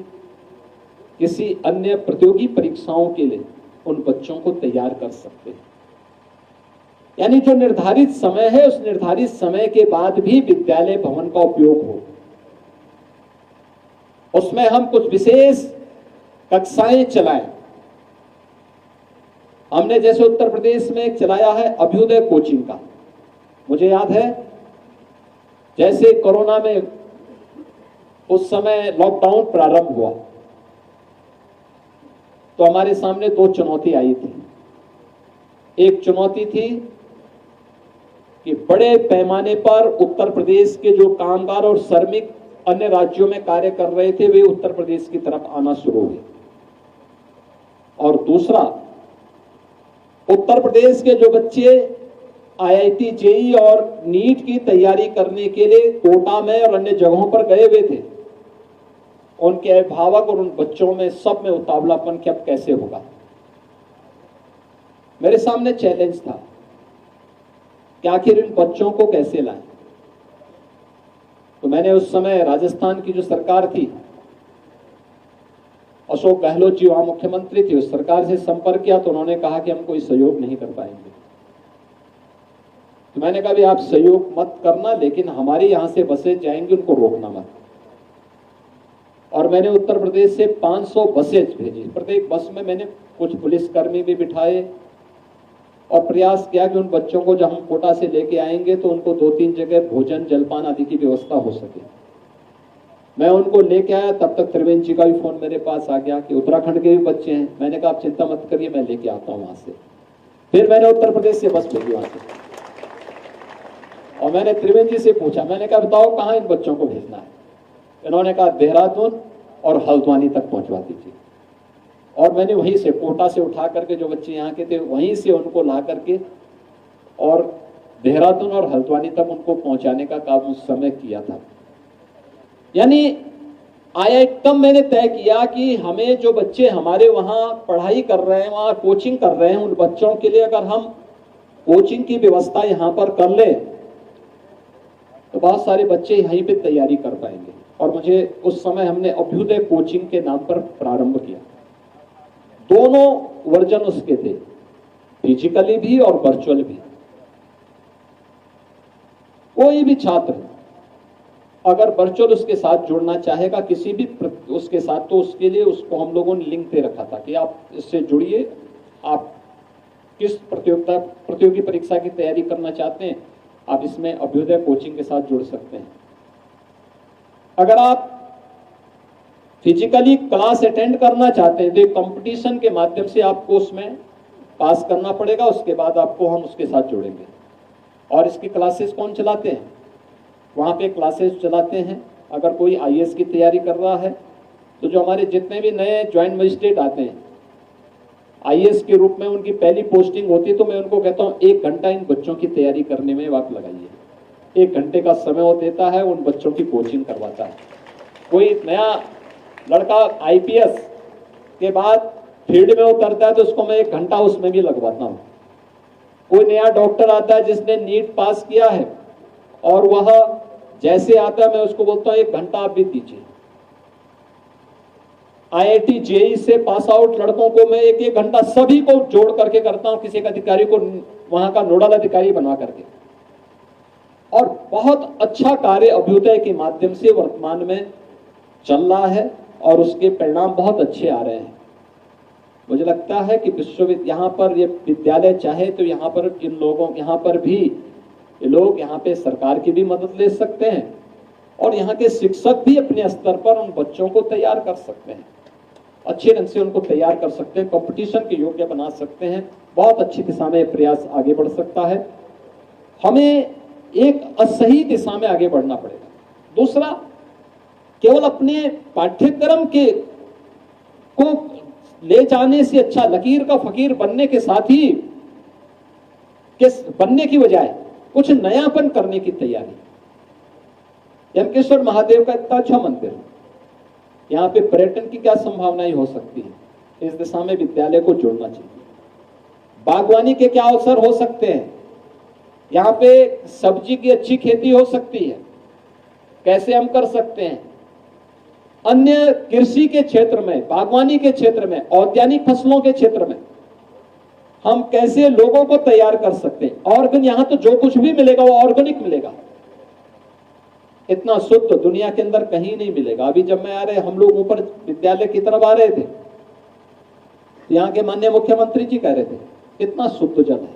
किसी अन्य प्रतियोगी परीक्षाओं के लिए उन बच्चों को तैयार कर सकते हैं। यानी जो निर्धारित समय है उस निर्धारित समय के बाद भी विद्यालय भवन का उपयोग हो, उसमें हम कुछ विशेष कक्षाएं चलाएं। हमने जैसे उत्तर प्रदेश में एक चलाया है अभ्युदय कोचिंग का। मुझे याद है जैसे कोरोना में उस समय लॉकडाउन प्रारंभ हुआ तो हमारे सामने दो चुनौती आई थी। एक चुनौती थी कि बड़े पैमाने पर उत्तर प्रदेश के जो कामगार और श्रमिक अन्य राज्यों में कार्य कर रहे थे वे उत्तर प्रदेश की तरफ आना शुरू हुए, और दूसरा उत्तर प्रदेश के जो बच्चे IIT JEE और नीट की तैयारी करने के लिए कोटा में और अन्य जगहों पर गए हुए थे, उनके अभिभावक और उन बच्चों में सब में उतावलापन कि अब कैसे होगा। मेरे सामने चैलेंज था कि आखिर इन बच्चों को कैसे लाएं। तो मैंने उस समय राजस्थान की जो सरकार थी, अशोक गहलोत जी वहां मुख्यमंत्री थे, उस सरकार से संपर्क किया तो उन्होंने कहा कि हम कोई सहयोग नहीं कर पाएंगे। तो मैंने कहा भी आप सहयोग मत करना, लेकिन हमारे यहां से बसें जाएंगी उनको रोकना मत। और मैंने उत्तर प्रदेश से 500 बसें भेजी। प्रत्येक बस में मैंने कुछ पुलिसकर्मी भी बिठाए और प्रयास किया कि उन बच्चों को जब हम कोटा से लेके आएंगे तो उनको 2-3 जगह भोजन जलपान आदि की व्यवस्था हो सके। मैं उनको लेके आया, तब तक त्रिवेंद्र जी का भी फोन मेरे पास आ गया कि उत्तराखंड के भी बच्चे हैं। मैंने कहा आप चिंता मत करिए, मैं लेके आता हूं वहां से। फिर मैंने उत्तर प्रदेश से बस भेजी वहां से, और मैंने त्रिवेंद्र जी से पूछा, मैंने कहा बताओ कहाँ इन बच्चों को भेजना है। इन्होंने कहा देहरादून और हल्द्वानी तक पहुंचवा दीजिए। और मैंने वहीं से कोटा से उठा करके जो बच्चे यहाँ के थे वहीं से उनको ला करके और देहरादून और हल्द्वानी तक उनको पहुंचाने का काम उस समय किया था। यानी तब मैंने तय किया कि हमें जो बच्चे हमारे वहां पढ़ाई कर रहे हैं, वहां कोचिंग कर रहे हैं, उन बच्चों के लिए अगर हम कोचिंग की व्यवस्था यहां पर कर ले तो बहुत सारे बच्चे यहीं पे तैयारी कर पाएंगे। और मुझे उस समय हमने अभ्युदय कोचिंग के नाम पर प्रारंभ किया। दोनों वर्जन उसके थे, फिजिकली भी और वर्चुअल भी। कोई भी छात्र अगर वर्चुअल उसके साथ जुड़ना चाहेगा किसी भी उसके साथ, तो उसके लिए उसको हम लोगों ने लिंक दे रखा था कि आप इससे जुड़िए, आप किस प्रतियोगी परीक्षा की तैयारी करना चाहते हैं आप इसमें अभ्युदय कोचिंग के साथ जुड़ सकते हैं। अगर आप फिजिकली क्लास अटेंड करना चाहते हैं तो एक कंपटीशन के माध्यम से आपको उसमें पास करना पड़ेगा, उसके बाद आपको हम उसके साथ जोड़ेंगे। और इसकी क्लासेस कौन चलाते हैं? वहाँ पे क्लासेस चलाते हैं अगर कोई IAS की तैयारी कर रहा है तो जो हमारे जितने भी नए ज्वाइंट मजिस्ट्रेट आते हैं IAS के रूप में उनकी पहली पोस्टिंग होती है, तो मैं उनको कहता हूँ 1 घंटा इन बच्चों की तैयारी करने में वक्त लगाइए। 1 घंटे का समय वो देता है, उन बच्चों की कोचिंग करवाता है। कोई नया लड़का IPS के बाद फील्ड में उतरता है तो उसको मैं 1 घंटा उसमें भी लगवाता हूँ। कोई नया डॉक्टर आता है जिसने नीट पास किया है और वह जैसे आता है मैं उसको बोलता हूं 1 घंटा आप भी दीजिए। IIT JEE से पास आउट लड़कों को मैं 1-1 घंटा सभी को जोड़ करके करता हूं, किसी एक अधिकारी को वहां का नोडल अधिकारी बना करके, और बहुत अच्छा कार्य अभ्युदय के माध्यम से वर्तमान में चल रहा है और उसके परिणाम बहुत अच्छे आ रहे हैं। मुझे लगता है कि विश्वविद्यालय यहाँ पर ये विद्यालय चाहे तो यहाँ पर इन लोगों यहाँ पर भी ये लोग यहाँ पे सरकार की भी मदद ले सकते हैं और यहाँ के शिक्षक भी अपने स्तर पर उन बच्चों को तैयार कर सकते हैं, अच्छे ढंग से उनको तैयार कर सकते हैं, कंपटीशन के योग्य बना सकते हैं। बहुत अच्छी दिशा में प्रयास आगे बढ़ सकता है। हमें एक असही दिशा में आगे बढ़ना पड़ेगा। दूसरा, केवल अपने पाठ्यक्रम के को ले जाने से अच्छा लकीर का फकीर बनने के साथ ही बनने की बजाय कुछ नयापन करने की तैयारी। यमकेश्वर महादेव का इतना अच्छा मंदिर, यहाँ पे पर्यटन की क्या संभावनाएं हो सकती है, इस दिशा में विद्यालय को जोड़ना चाहिए। बागवानी के क्या अवसर हो सकते हैं, यहाँ पे सब्जी की अच्छी खेती हो सकती है, कैसे हम कर सकते हैं। अन्य कृषि के क्षेत्र में, बागवानी के क्षेत्र में, औद्यानिक फसलों के क्षेत्र में हम कैसे लोगों को तैयार कर सकते हैं। ऑर्गेनिक, यहां तो जो कुछ भी मिलेगा वो ऑर्गेनिक मिलेगा, इतना शुद्ध दुनिया के अंदर कहीं नहीं मिलेगा। अभी जब मैं आ रहे, हम लोग ऊपर विद्यालय की तरफ आ रहे थे, यहाँ के माननीय मुख्यमंत्री जी कह रहे थे कितना शुद्ध जल है,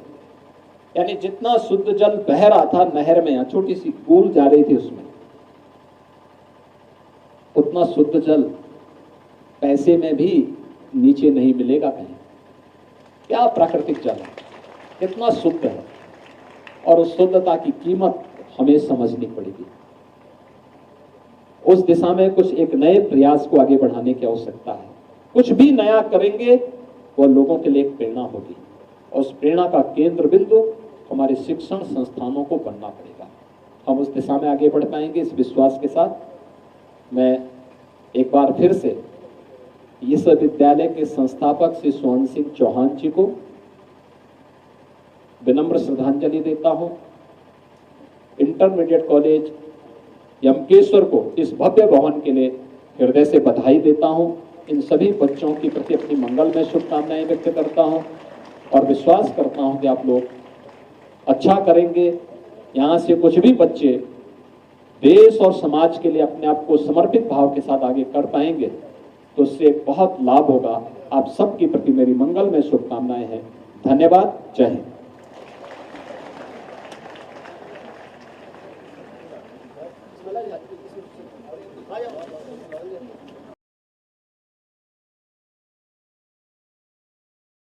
यानी जितना शुद्ध जल बह रहा था नहर में, यहाँ छोटी सी कूल जा रही थी उसमें, उतना शुद्ध जल पैसे में भी नीचे नहीं मिलेगा कहीं। क्या प्राकृतिक जल है, कितना शुद्ध है, और उस शुद्धता की कीमत हमें समझनी पड़ेगी। उस दिशा में कुछ एक नए प्रयास को आगे बढ़ाने की आवश्यकता है। कुछ भी नया करेंगे वह लोगों के लिए एक प्रेरणा होगी, और उस प्रेरणा का केंद्र बिंदु हमारे शिक्षण संस्थानों को बनना पड़ेगा। हम उस दिशा में आगे बढ़ पाएंगे, इस विश्वास के साथ मैं एक बार फिर से इस विद्यालय के संस्थापक श्री स्वर्ण सिंह चौहान जी को विनम्र श्रद्धांजलि देता हूं। इंटरमीडिएट कॉलेज यमकेश्वर को इस भव्य भवन के लिए हृदय से बधाई देता हूं। इन सभी बच्चों के प्रति अपनी मंगलमय शुभकामनाएं व्यक्त करता हूं और विश्वास करता हूं कि आप लोग अच्छा करेंगे। यहाँ से कुछ भी बच्चे देश और समाज के लिए अपने आप को समर्पित भाव के साथ आगे कर पाएंगे तो उससे बहुत लाभ होगा। आप सबके प्रति मेरी मंगलमय शुभकामनाएं हैं। धन्यवाद। जय हिंद।